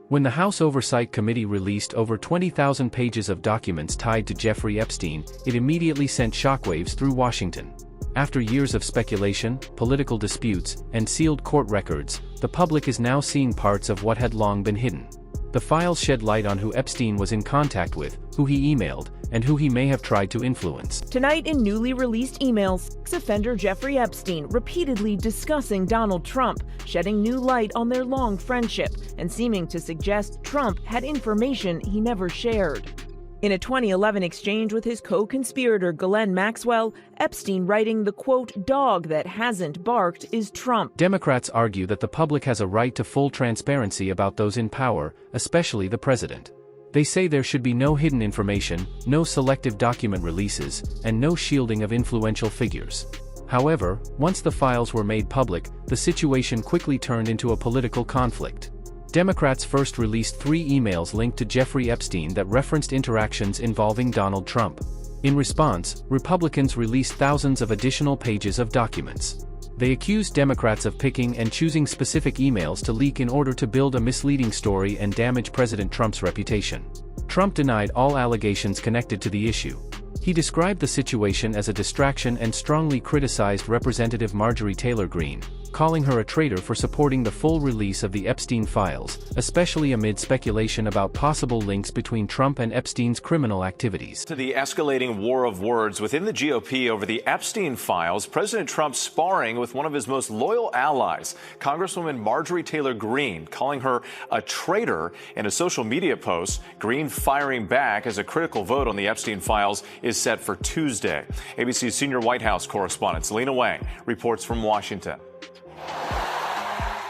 When the House Oversight Committee released over 20,000 pages of documents tied to Jeffrey Epstein, it immediately sent shockwaves through Washington. After years of speculation, political disputes, and sealed court records, the public is now seeing parts of what had long been hidden. The files shed light on who Epstein was in contact with, who he emailed, and who he may have tried to influence. Tonight in newly released emails, ex-offender Jeffrey Epstein repeatedly discussing Donald Trump, shedding new light on their long friendship, and seeming to suggest Trump had information he never shared. In a 2011 exchange with his co-conspirator Ghislaine Maxwell, Epstein writing the quote, "dog that hasn't barked is Trump." Democrats argue that the public has a right to full transparency about those in power, especially the president. They say there should be no hidden information, no selective document releases, and no shielding of influential figures. However, once the files were made public, the situation quickly turned into a political conflict. Democrats first released 3 emails linked to Jeffrey Epstein that referenced interactions involving Donald Trump. In response, Republicans released thousands of additional pages of documents. They accused Democrats of picking and choosing specific emails to leak in order to build a misleading story and damage President Trump's reputation. Trump denied all allegations connected to the issue. He described the situation as a distraction and strongly criticized Representative Marjorie Taylor Greene, calling her a traitor for supporting the full release of the Epstein files, especially amid speculation about possible links between Trump and Epstein's criminal activities. To the escalating war of words within the GOP over the Epstein files, President Trump sparring with one of his most loyal allies, Congresswoman Marjorie Taylor Greene, calling her a traitor in a social media post. Greene firing back as a critical vote on the Epstein files is set for Tuesday. ABC's senior White House correspondent Selena Wang reports from Washington.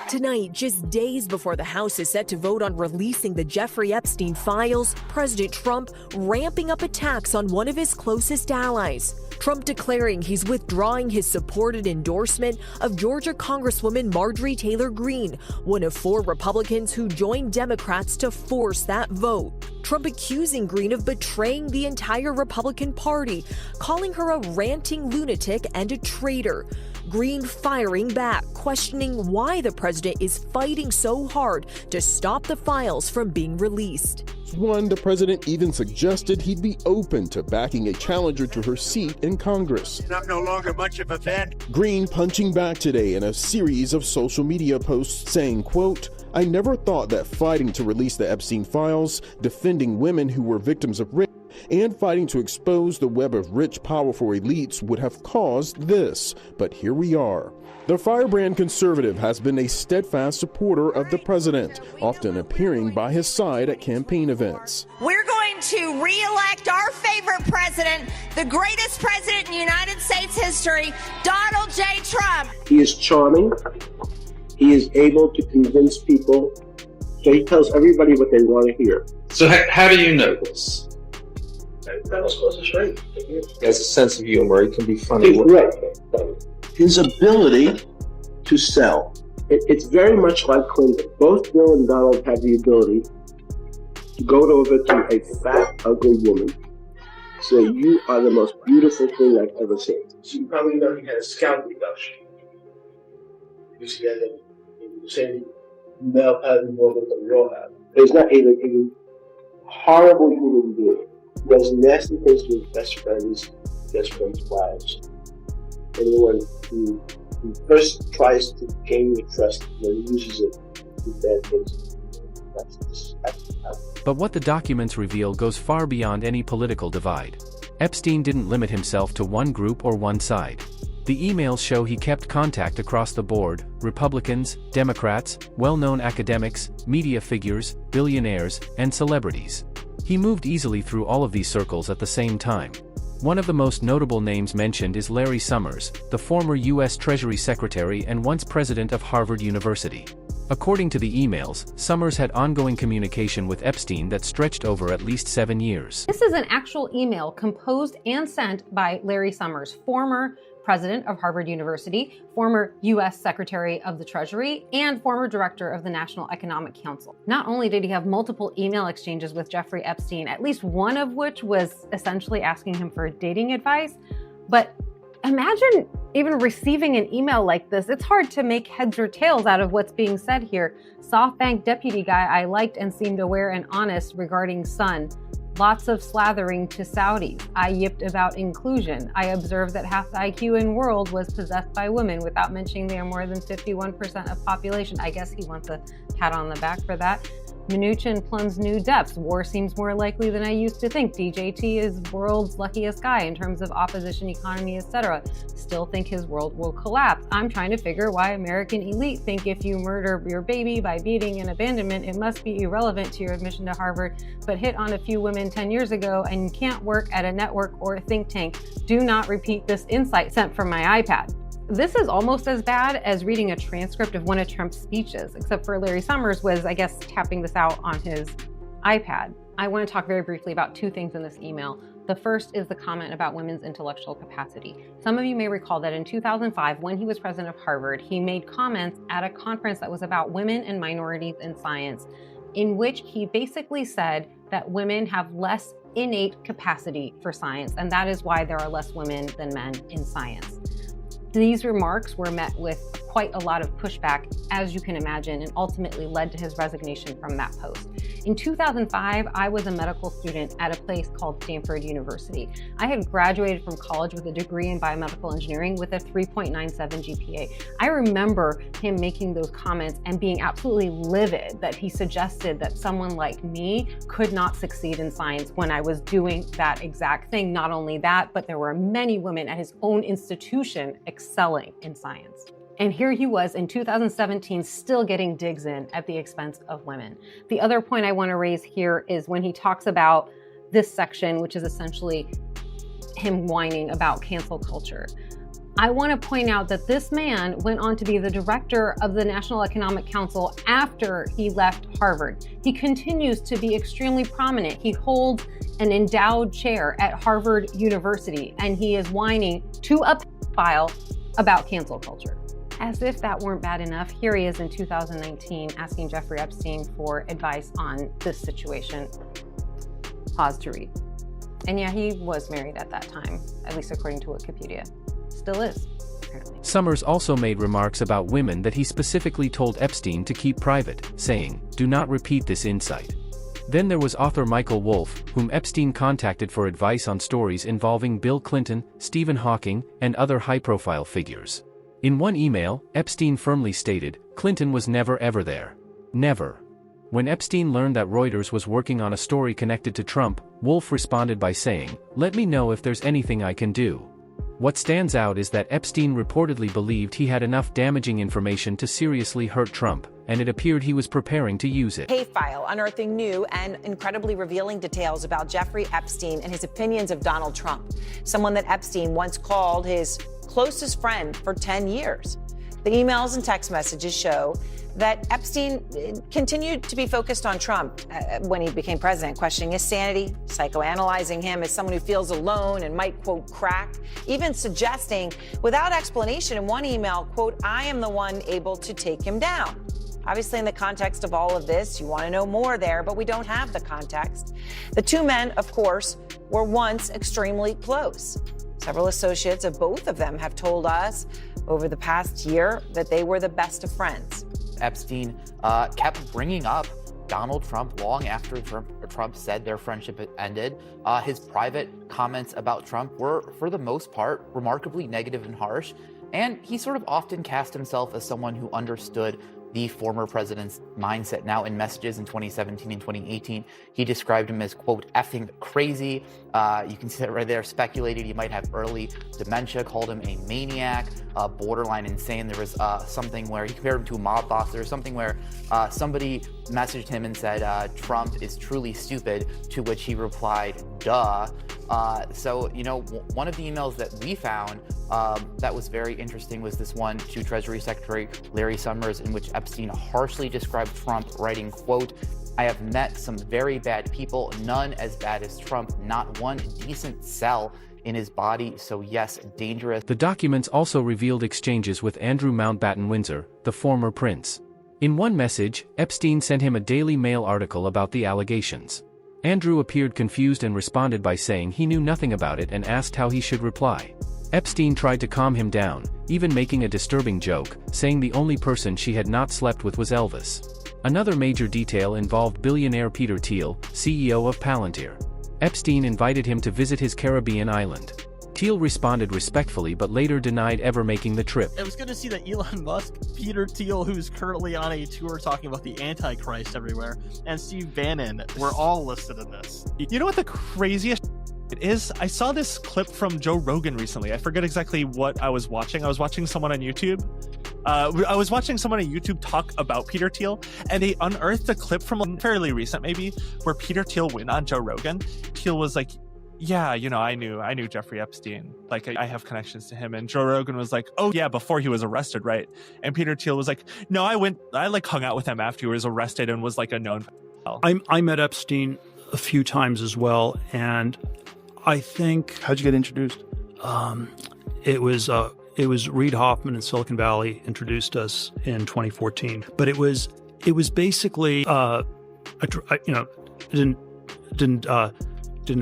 Tonight, just days before the House is set to vote on releasing the Jeffrey Epstein files, President Trump ramping up attacks on one of his closest allies. Trump declaring he's withdrawing his supported endorsement of Georgia Congresswoman Marjorie Taylor Greene, one of 4 Republicans who joined Democrats to force that vote. Trump accusing Greene of betraying the entire Republican Party, calling her a ranting lunatic and a traitor. Greene firing back, questioning why the president is fighting so hard to stop the files from being released. The president even suggested he'd be open to backing a challenger to her seat in Congress. I'm no longer much of a fan. Greene punching back today in a series of social media posts saying, quote, "I never thought that fighting to release the Epstein files, defending women who were victims of rape, and fighting to expose the web of rich, powerful elites would have caused this. But here we are." The firebrand conservative has been a steadfast supporter of the president, often appearing by his side at campaign events. We're going to re-elect our favorite president, the greatest president in United States history, Donald J. Trump. He is charming. He is able to convince people. So he tells everybody what they want to hear. So how do you know this? That was supposed to straight. He has a sense of humor. He can be funny. Right. His ability to sell. It's very much like Clinton. Both Bill and Donald have the ability to go over to a fat, ugly woman, say, "You are the most beautiful thing I've ever seen." So you probably know he had a scalp reduction. Because he had the same male pattern more than the real have. There's not a horrible human being who does nasty things to his best friends' wives. Anyone who first tries to gain your trust and then uses it to bad things. But what the documents reveal goes far beyond any political divide. Epstein didn't limit himself to one group or one side. The emails show he kept contact across the board: Republicans, Democrats, well-known academics, media figures, billionaires, and celebrities. He moved easily through all of these circles at the same time. One of the most notable names mentioned is Larry Summers, the former U.S. Treasury Secretary and once president of Harvard University. According to the emails, Summers had ongoing communication with Epstein that stretched over at least 7 years. This is an actual email composed and sent by Larry Summers, former president of Harvard University, former U.S. Secretary of the Treasury, and former director of the National Economic Council. Not only did he have multiple email exchanges with Jeffrey Epstein, at least one of which was essentially asking him for dating advice, but Imagine even receiving an email like this. It's hard to make heads or tails out of what's being said here. SoftBank deputy guy I liked and seemed aware and honest regarding son. Lots of slathering to Saudis. I yipped about inclusion. I observed that half the IQ in the world was possessed by women without mentioning they are more than 51% of population. I guess he wants a pat on the back for that. Mnuchin plumbs new depths. War seems more likely than I used to think. DJT is world's luckiest guy in terms of opposition, economy, etc. Still think his world will collapse. I'm trying to figure why American elite think if you murder your baby by beating and abandonment, it must be irrelevant to your admission to Harvard, but hit on a few women 10 years ago and can't work at a network or a think tank. Do not repeat this insight sent from my iPad. This is almost as bad as reading a transcript of one of Trump's speeches, except for Larry Summers was, I guess, tapping this out on his iPad. I want to talk very briefly about two things in this email. The first is the comment about women's intellectual capacity. Some of you may recall that in 2005, when he was president of Harvard, he made comments at a conference that was about women and minorities in science, in which he basically said that women have less innate capacity for science, and that is why there are less women than men in science. These remarks were met with quite a lot of pushback, as you can imagine, and ultimately led to his resignation from that post. In 2005, I was a medical student at a place called Stanford University. I had graduated from college with a degree in biomedical engineering with a 3.97 GPA. I remember him making those comments and being absolutely livid that he suggested that someone like me could not succeed in science when I was doing that exact thing. Not only that, but there were many women at his own institution excelling in science. And here he was in 2017 still getting digs in at the expense of women. The other point I want to raise here is when he talks about this section, which is essentially him whining about cancel culture. I want to point out that this man went on to be the director of the National Economic Council after he left Harvard. He continues to be extremely prominent. He holds an endowed chair at Harvard University, and he is whining to a pedophile about cancel culture. As if that weren't bad enough, here he is in 2019 asking Jeffrey Epstein for advice on this situation. Pause to read. And yeah, he was married at that time, at least according to Wikipedia. Still is, apparently. Summers also made remarks about women that he specifically told Epstein to keep private, saying, "Do not repeat this insight." Then there was author Michael Wolff, whom Epstein contacted for advice on stories involving Bill Clinton, Stephen Hawking, and other high-profile figures. In one email, Epstein firmly stated, Clinton was never ever there. Never. When Epstein learned that Reuters was working on a story connected to Trump, Wolff responded by saying, "Let me know if there's anything I can do." What stands out is that Epstein reportedly believed he had enough damaging information to seriously hurt Trump, and it appeared he was preparing to use it. Hay file unearthing new and incredibly revealing details about Jeffrey Epstein and his opinions of Donald Trump, someone that Epstein once called his closest friend for 10 years. The emails and text messages show that Epstein continued to be focused on Trump when he became president, questioning his sanity, psychoanalyzing him as someone who feels alone and might, quote, crack, even suggesting without explanation in one email, quote, "I am the one able to take him down." Obviously, in the context of all of this, you want to know more there, but we don't have the context. The two men, of course, were once extremely close. Several associates of both of them have told us over the past year that they were the best of friends. Epstein kept bringing up Donald Trump long after Trump said their friendship had ended. His private comments about Trump were, for the most part, remarkably negative and harsh. And he sort of often cast himself as someone who understood the former president's mindset. Now, in messages in 2017 and 2018, he described him as, quote, effing crazy. You can see that right there, speculated he might have early dementia, called him a maniac, borderline insane. There was something where he compared him to a mob boss. There was something where somebody messaged him and said, Trump is truly stupid, to which he replied, duh. So, you know, one of the emails that we found that was very interesting was this one to Treasury Secretary Larry Summers, in which Epstein harshly described Trump, writing, quote, "I have met some very bad people, none as bad as Trump, not one decent cell in his body, so yes, dangerous." The documents also revealed exchanges with Andrew Mountbatten Windsor, the former prince. In one message, Epstein sent him a Daily Mail article about the allegations. Andrew appeared confused and responded by saying he knew nothing about it and asked how he should reply. Epstein tried to calm him down, even making a disturbing joke, saying the only person she had not slept with was Elvis. Another major detail involved billionaire Peter Thiel, CEO of Palantir. Epstein invited him to visit his Caribbean island. Thiel responded respectfully but later denied ever making the trip. It was good to see that Elon Musk, Peter Thiel, who's currently on a tour talking about the Antichrist everywhere, and Steve Bannon were all listed in this. You know what the craziest it is? I saw this clip from Joe Rogan recently. I forget exactly what I was watching. I was watching someone on YouTube. Talk about Peter Thiel, and they unearthed a clip from fairly recent, maybe, where Peter Thiel went on Joe Rogan. Thiel was like, yeah, I knew Jeffrey Epstein. Like, I have connections to him. And Joe Rogan was like, oh yeah, before he was arrested, right? And Peter Thiel was like, no, I hung out with him after he was arrested and was like a known. I met Epstein a few times as well, and I think. How'd you get introduced? It was Reid Hoffman in Silicon Valley introduced us in 2014. But it was basically didn't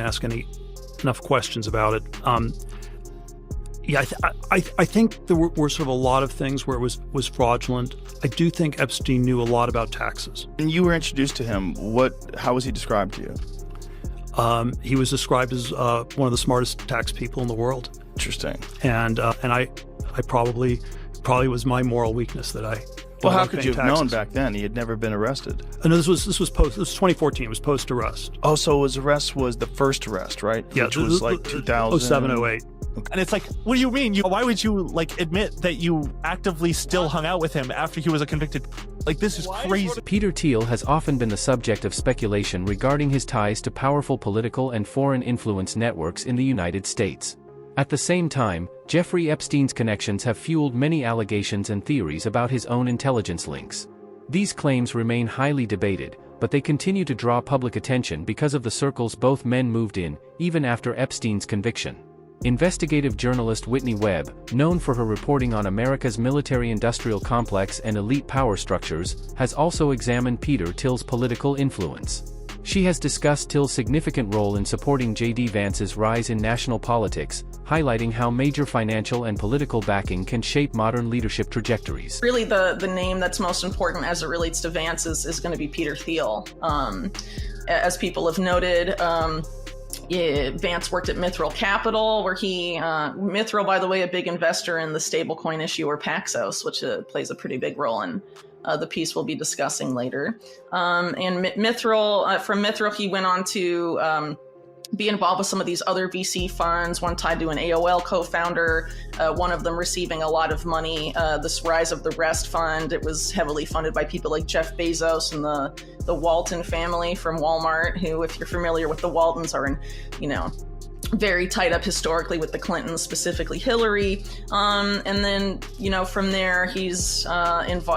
ask enough questions about it. I think there were sort of a lot of things where it was fraudulent. I do think Epstein knew a lot about taxes. And you were introduced to him. How was he described to you? He was described as one of the smartest tax people in the world. Interesting. And I probably was my moral weakness that I. Well, how could you have known back then? He had never been arrested. No, this was 2014. It was post arrest. Oh, so his arrest was the first arrest, right? Yeah, which was like 2007, 08. And it's like, what do you mean? Why would you admit that you actively still hung out with him after he was a convicted? This is crazy. Peter Thiel has often been the subject of speculation regarding his ties to powerful political and foreign influence networks in the United States. At the same time, Jeffrey Epstein's connections have fueled many allegations and theories about his own intelligence links. These claims remain highly debated, but they continue to draw public attention because of the circles both men moved in, even after Epstein's conviction. Investigative journalist Whitney Webb, known for her reporting on America's military-industrial complex and elite power structures, has also examined Peter Thiel's political influence. She has discussed Thiel's significant role in supporting J.D. Vance's rise in national politics, highlighting how major financial and political backing can shape modern leadership trajectories. Really, the name that's most important as it relates to Vance is going to be Peter Thiel. As people have noted, Vance worked at Mithril Capital, where Mithril, by the way, a big investor in the stablecoin issuer Paxos, which plays a pretty big role in the piece we'll be discussing later. And Mithril, from Mithril, he went on to be involved with some of these other VC funds, one tied to an AOL co-founder, one of them receiving a lot of money, this Rise of the Rest fund. It was heavily funded by people like Jeff Bezos and the Walton family from Walmart, who, if you're familiar with the Waltons, are very tied up historically with the Clintons, specifically Hillary. And then, from there, he's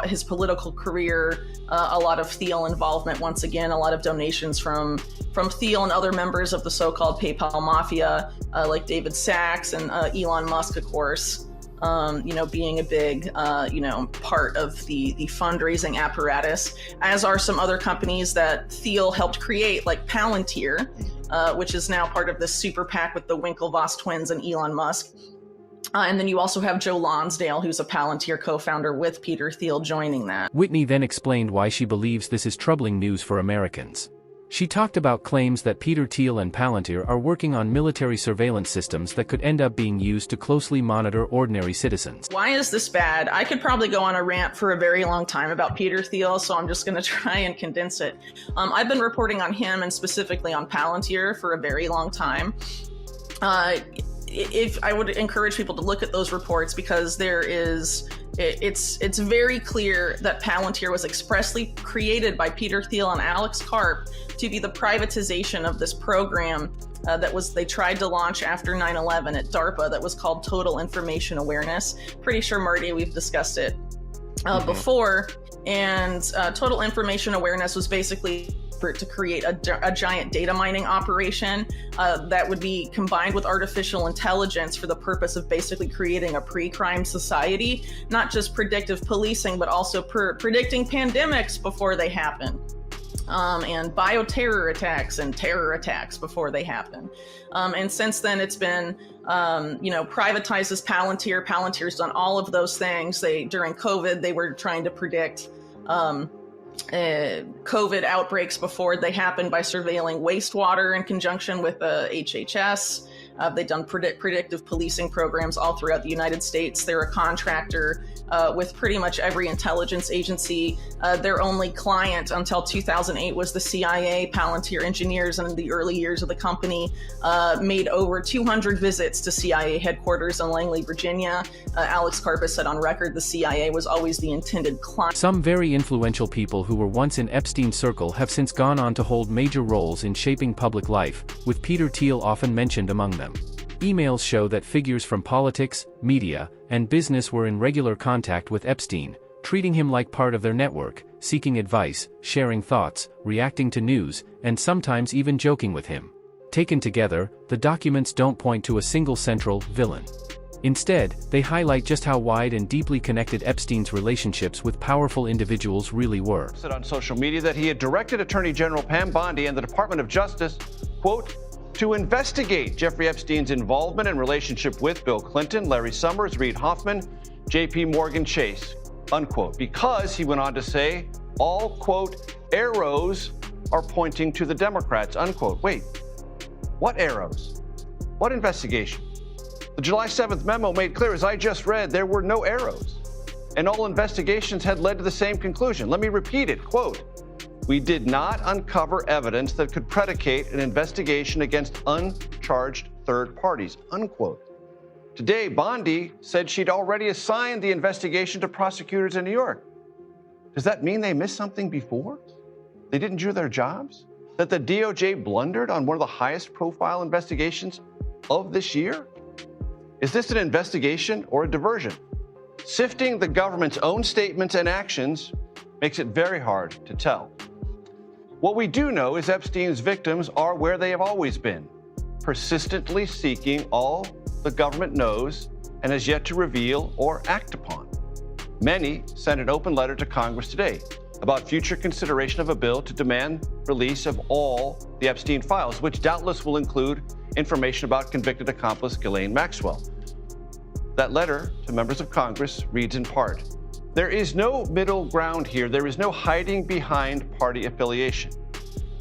his political career, a lot of Thiel involvement. Once again, a lot of donations from Thiel and other members of the so-called PayPal mafia, like David Sachs and Elon Musk, of course. Being a big, part of the fundraising apparatus, as are some other companies that Thiel helped create, like Palantir, which is now part of this super PAC with the Winklevoss twins and Elon Musk. And then you also have Joe Lonsdale, who's a Palantir co-founder with Peter Thiel, joining that. Whitney then explained why she believes this is troubling news for Americans. She talked about claims that Peter Thiel and Palantir are working on military surveillance systems that could end up being used to closely monitor ordinary citizens. Why is this bad? I could probably go on a rant for a very long time about Peter Thiel, so I'm just going to try and condense it. I've been reporting on him and specifically on Palantir for a very long time. If I would encourage people to look at those reports, because it's very clear that Palantir was expressly created by Peter Thiel and Alex Karp to be the privatization of this program they tried to launch after 9/11 at DARPA, that was called Total Information Awareness. Pretty sure, Marty, we've discussed it before. And Total Information Awareness was basically to create a giant data mining operation that would be combined with artificial intelligence for the purpose of basically creating a pre-crime society, not just predictive policing, but also predicting pandemics before they happen. and bioterror attacks and terror attacks before they happen. And since then, it's been, privatized as Palantir. Palantir's done all of those things. During COVID, they were trying to predict COVID outbreaks before they happened by surveilling wastewater in conjunction with HHS. They've done predictive policing programs all throughout the United States. They're a contractor with pretty much every intelligence agency. Their only client until 2008 was the CIA. Palantir engineers in the early years of the company made over 200 visits to CIA headquarters in Langley, Virginia. Alex Karpus said on record the CIA was always the intended client. Some very influential people who were once in Epstein's circle have since gone on to hold major roles in shaping public life, with Peter Thiel often mentioned among them. Emails show that figures from politics, media, and business were in regular contact with Epstein, treating him like part of their network, seeking advice, sharing thoughts, reacting to news, and sometimes even joking with him. Taken together, the documents don't point to a single central villain. Instead, they highlight just how wide and deeply connected Epstein's relationships with powerful individuals really were. Said on social media that he had directed Attorney General Pam Bondi and the Department of Justice, quote, to investigate Jeffrey Epstein's involvement and relationship with Bill Clinton, Larry Summers, Reid Hoffman, J.P. Morgan Chase, unquote, because he went on to say, all, quote, arrows are pointing to the Democrats, unquote. Wait, what arrows? What investigation? The July 7th memo made clear, as I just read, there were no arrows, and all investigations had led to the same conclusion. Let me repeat it, quote, we did not uncover evidence that could predicate an investigation against uncharged third parties, unquote. Today, Bondi said she'd already assigned the investigation to prosecutors in New York. Does that mean they missed something before? They didn't do their jobs? That the DOJ blundered on one of the highest profile investigations of this year? Is this an investigation or a diversion? Sifting the government's own statements and actions makes it very hard to tell. What we do know is Epstein's victims are where they have always been, persistently seeking all the government knows and has yet to reveal or act upon. Many sent an open letter to Congress today about future consideration of a bill to demand release of all the Epstein files, which doubtless will include information about convicted accomplice Ghislaine Maxwell. That letter to members of Congress reads in part, there is no middle ground here. There is no hiding behind party affiliation.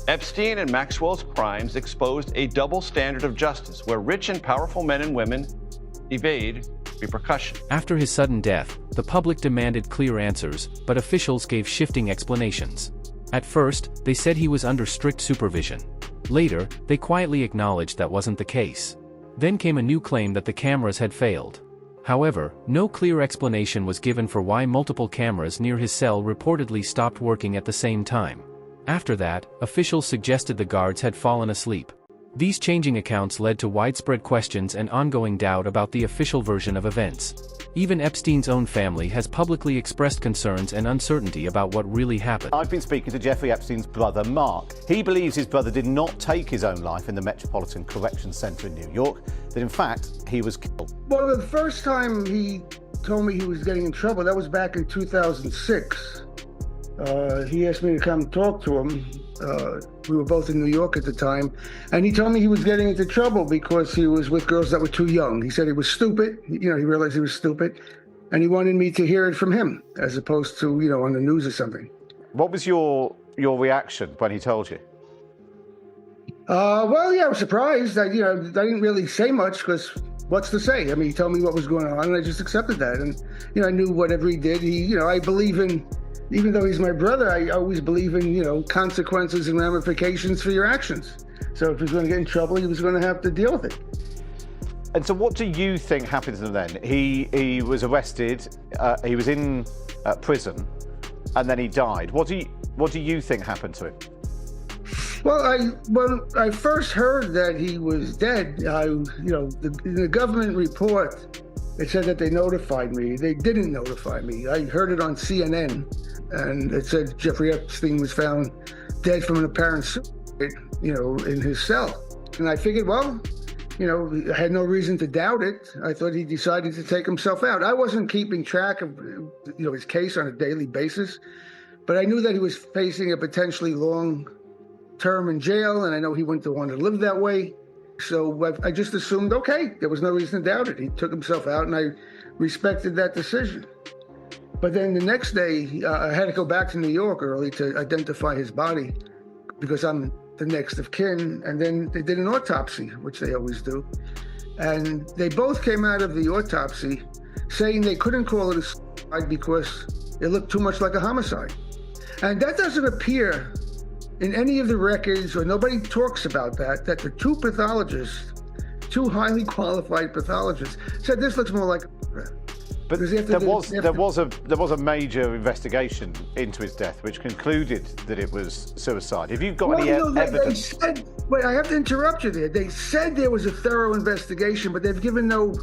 Epstein and Maxwell's crimes exposed a double standard of justice where rich and powerful men and women evade repercussion. After his sudden death, the public demanded clear answers, but officials gave shifting explanations. At first, they said he was under strict supervision. Later, they quietly acknowledged that wasn't the case. Then came a new claim that the cameras had failed. However, no clear explanation was given for why multiple cameras near his cell reportedly stopped working at the same time. After that, officials suggested the guards had fallen asleep. These changing accounts led to widespread questions and ongoing doubt about the official version of events. Even Epstein's own family has publicly expressed concerns and uncertainty about what really happened. I've been speaking to Jeffrey Epstein's brother, Mark. He believes his brother did not take his own life in the Metropolitan Correction Center in New York, that in fact, he was killed. Well, the first time he told me he was getting in trouble, that was back in 2006. He asked me to come talk to him. We were both in New York at the time, and he told me he was getting into trouble because he was with girls that were too young. He said he was stupid. He realized he was stupid, and he wanted me to hear it from him as opposed to, on the news or something. What was your reaction when he told you? Well, yeah, I was surprised. I didn't really say much because what's to say? I mean, he told me what was going on, and I just accepted that. And, I knew whatever he did, I believe in. Even though he's my brother, I always believe in, consequences and ramifications for your actions. So if he's going to get in trouble, he was going to have to deal with it. And so what do you think happened to him then? He was arrested, he was in prison, and then he died. What do you think happened to him? Well, I first heard that he was dead. In the government report, it said that they notified me. They didn't notify me. I heard it on CNN. And it said Jeffrey Epstein was found dead from an apparent suicide, in his cell. And I figured, well, I had no reason to doubt it. I thought he decided to take himself out. I wasn't keeping track of, his case on a daily basis But I knew that he was facing a potentially long term in jail, and I know he wouldn't want to live that way. So I just assumed, okay, there was no reason to doubt it. He took himself out, and I respected that decision. But then the next day, I had to go back to New York early to identify his body because I'm the next of kin. And then they did an autopsy, which they always do. And they both came out of the autopsy saying they couldn't call it a suicide because it looked too much like a homicide. And that doesn't appear in any of the records, or nobody talks about that the two pathologists, two highly qualified pathologists, said this looks more like a But there was a major investigation into his death, which concluded that it was suicide. Have you got any evidence? Wait, I have to interrupt you there. They said there was a thorough investigation, but they've given no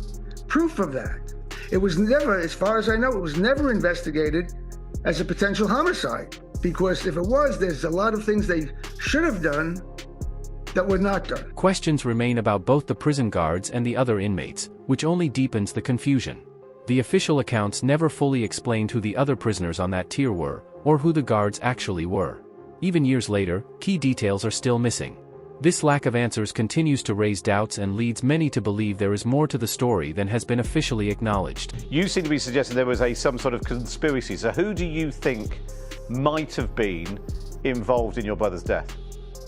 proof of that. It was never, as far as I know, it was never investigated as a potential homicide. Because if it was, there's a lot of things they should have done that were not done. Questions remain about both the prison guards and the other inmates, which only deepens the confusion. The official accounts never fully explained who the other prisoners on that tier were, or who the guards actually were. Even years later, key details are still missing. This lack of answers continues to raise doubts and leads many to believe there is more to the story than has been officially acknowledged. You seem to be suggesting there was some sort of conspiracy. So who do you think might have been involved in your brother's death?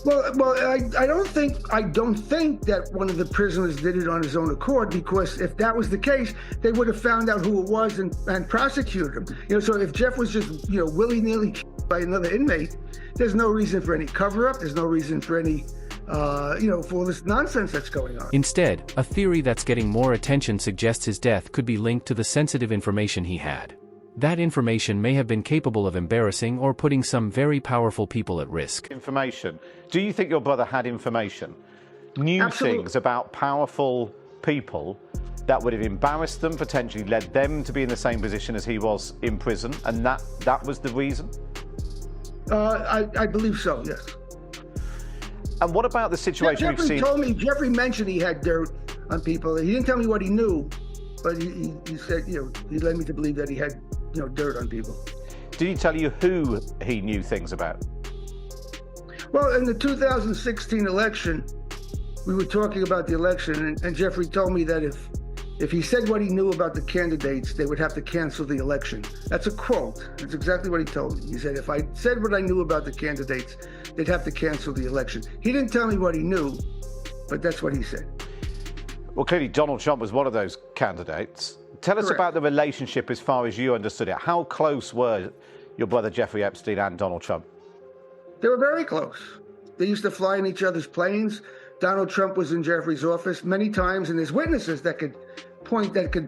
Well, I don't think that one of the prisoners did it on his own accord, because if that was the case, they would have found out who it was and prosecuted him. So if Jeff was just willy-nilly killed by another inmate, there's no reason for any cover-up. There's no reason for any for all this nonsense that's going on. Instead, a theory that's getting more attention suggests his death could be linked to the sensitive information he had. That information may have been capable of embarrassing or putting some very powerful people at risk. Information. Do you think your brother had information? Knew Absolutely. Things about powerful people that would have embarrassed them, potentially led them to be in the same position as he was in prison, and that was the reason? I believe so, yes. And what about the situation we've seen? Jeffrey mentioned he had dirt on people. He didn't tell me what he knew, but he said, he led me to believe that he had dirt on people. Did he tell you who he knew things about? Well, in the 2016 election, we were talking about the election, and Jeffrey told me that if he said what he knew about the candidates, they would have to cancel the election. That's a quote. That's exactly what he told me. He said, if I said what I knew about the candidates, they'd have to cancel the election. He didn't tell me what he knew, but that's what he said. Well, clearly Donald Trump was one of those candidates. Tell us about the relationship as far as you understood it. How close were your brother Jeffrey Epstein and Donald Trump? They were very close. They used to fly in each other's planes. Donald Trump was in Jeffrey's office many times, and there's witnesses that could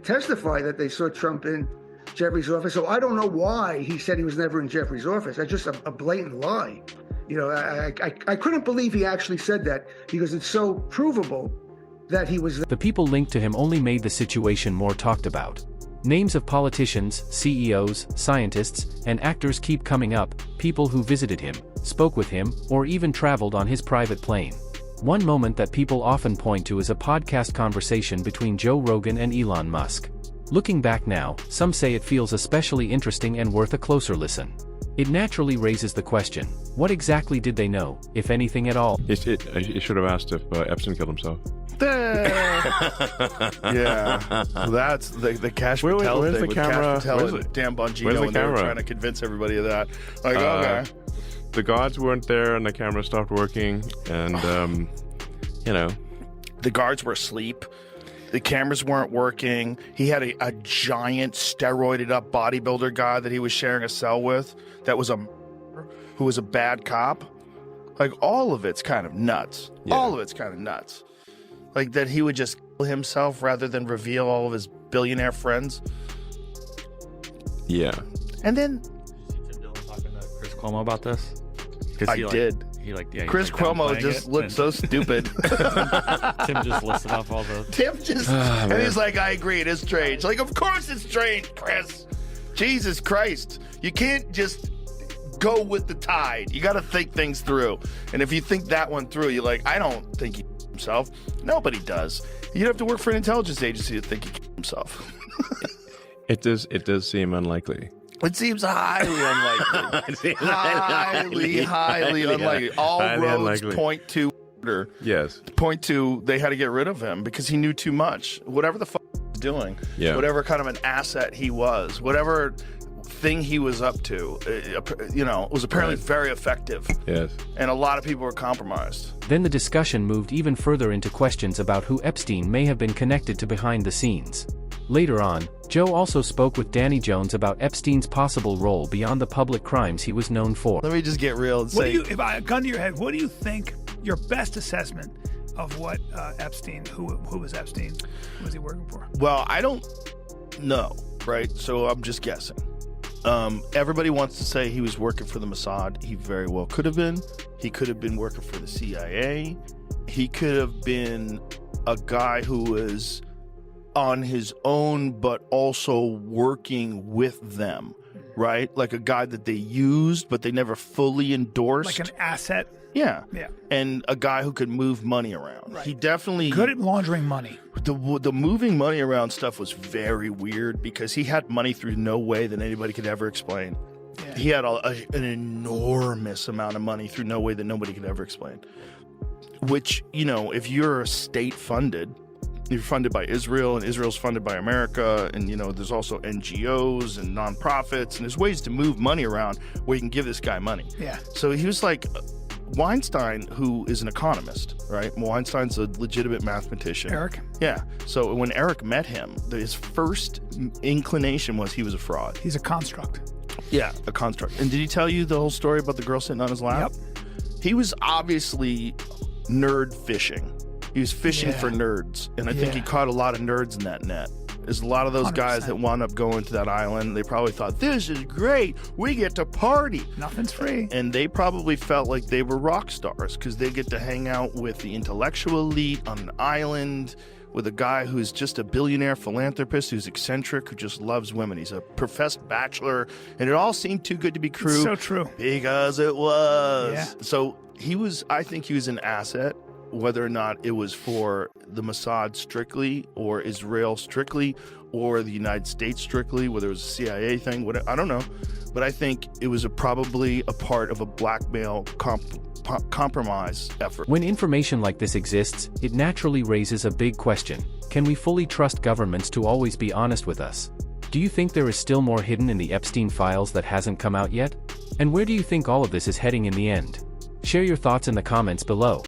testify that they saw Trump in Jeffrey's office. So I don't know why he said he was never in Jeffrey's office. That's just a blatant lie. I couldn't believe he actually said that, because it's so provable that he was there. The people linked to him only made the situation more talked about. Names of politicians, CEOs, scientists, and actors keep coming up, people who visited him, spoke with him, or even traveled on his private plane. One moment that people often point to is a podcast conversation between Joe Rogan and Elon Musk. Looking back now, some say it feels especially interesting and worth a closer listen. It naturally raises the question, what exactly did they know, if anything at all? You should have asked if Epstein killed himself. Yeah, that's the Cash Patel thing with Cash Patel and Dan Bongino, and they were trying to convince everybody of that. Like, okay. The guards weren't there, and the camera stopped working, and the guards were asleep. The cameras weren't working. He had a giant steroided up bodybuilder guy that he was sharing a cell with that was who was a bad cop. Like, all of it's kind of nuts. Yeah. All of it's kind of nuts. Like, that he would just kill himself rather than reveal all of his billionaire friends. Yeah. And then Tim Dillon talking to Chris Cuomo about this? I did. Chris Cuomo just looked so stupid. Tim just listed off all the... and he's like, I agree, it is strange. Like, of course it's strange, Chris. Jesus Christ. You can't just go with the tide. You got to think things through. And if you think that one through, you're like, I don't think he killed himself. Nobody does. You'd have to work for an intelligence agency to think he killed himself. It does seem unlikely. It seems highly unlikely. highly unlikely. All Highly roads unlikely. point to murder. Yes. Point to they had to get rid of him because he knew too much. Whatever the fuck he was doing, Yeah. whatever kind of an asset he was, whatever thing he was up to, was apparently very effective. Yes. And a lot of people were compromised. Then the discussion moved even further into questions about who Epstein may have been connected to behind the scenes. Later on, Joe also spoke with Danny Jones about Epstein's possible role beyond the public crimes he was known for. Let me just get real and What say, do you, if I gun to your head, what do you think your best assessment of what Epstein, who was Epstein, who was he working for? well, I don't know, right? So I'm just guessing. Everybody wants to say he was working for the Mossad. He very well could have been. He could have been working for the CIA. He could have been a guy who was on his own, but also working with them, right? Like a guy that they used, but they never fully endorsed. Like an asset? Yeah. Yeah. And a guy who could move money around. Right. He definitely... Good at laundering money. The moving money around stuff was very weird because he had money through no way that anybody could ever explain. Yeah. He had an enormous amount of money through no way that nobody could ever explain. Which, if you're state-funded, you're funded by Israel, and Israel's funded by America, and there's also NGOs and nonprofits, and there's ways to move money around where you can give this guy money. Yeah. So he was like Weinstein, who is an economist, right? Weinstein's a legitimate mathematician. Eric? Yeah. So when Eric met him, his first inclination was he was a fraud. He's a construct. Yeah, a construct. And did he tell you the whole story about the girl sitting on his lap? Yep. He was obviously nerd fishing. He was fishing for nerds, and I think he caught a lot of nerds in that net. There's a lot of those 100%. guys that wound up going to that island. They probably thought, this is great. We get to party. Nothing's free. And they probably felt like they were rock stars because they get to hang out with the intellectual elite on an island with a guy who's just a billionaire philanthropist who's eccentric, who just loves women. He's a professed bachelor, and it all seemed too good to be true. It's so true. Because it was. Yeah. So I think he was an asset. Whether or not it was for the Mossad strictly, or Israel strictly, or the United States strictly, whether it was a CIA thing, I don't know. But I think it was probably a part of a blackmail compromise effort. When information like this exists, it naturally raises a big question. Can we fully trust governments to always be honest with us? Do you think there is still more hidden in the Epstein files that hasn't come out yet? And where do you think all of this is heading in the end? Share your thoughts in the comments below.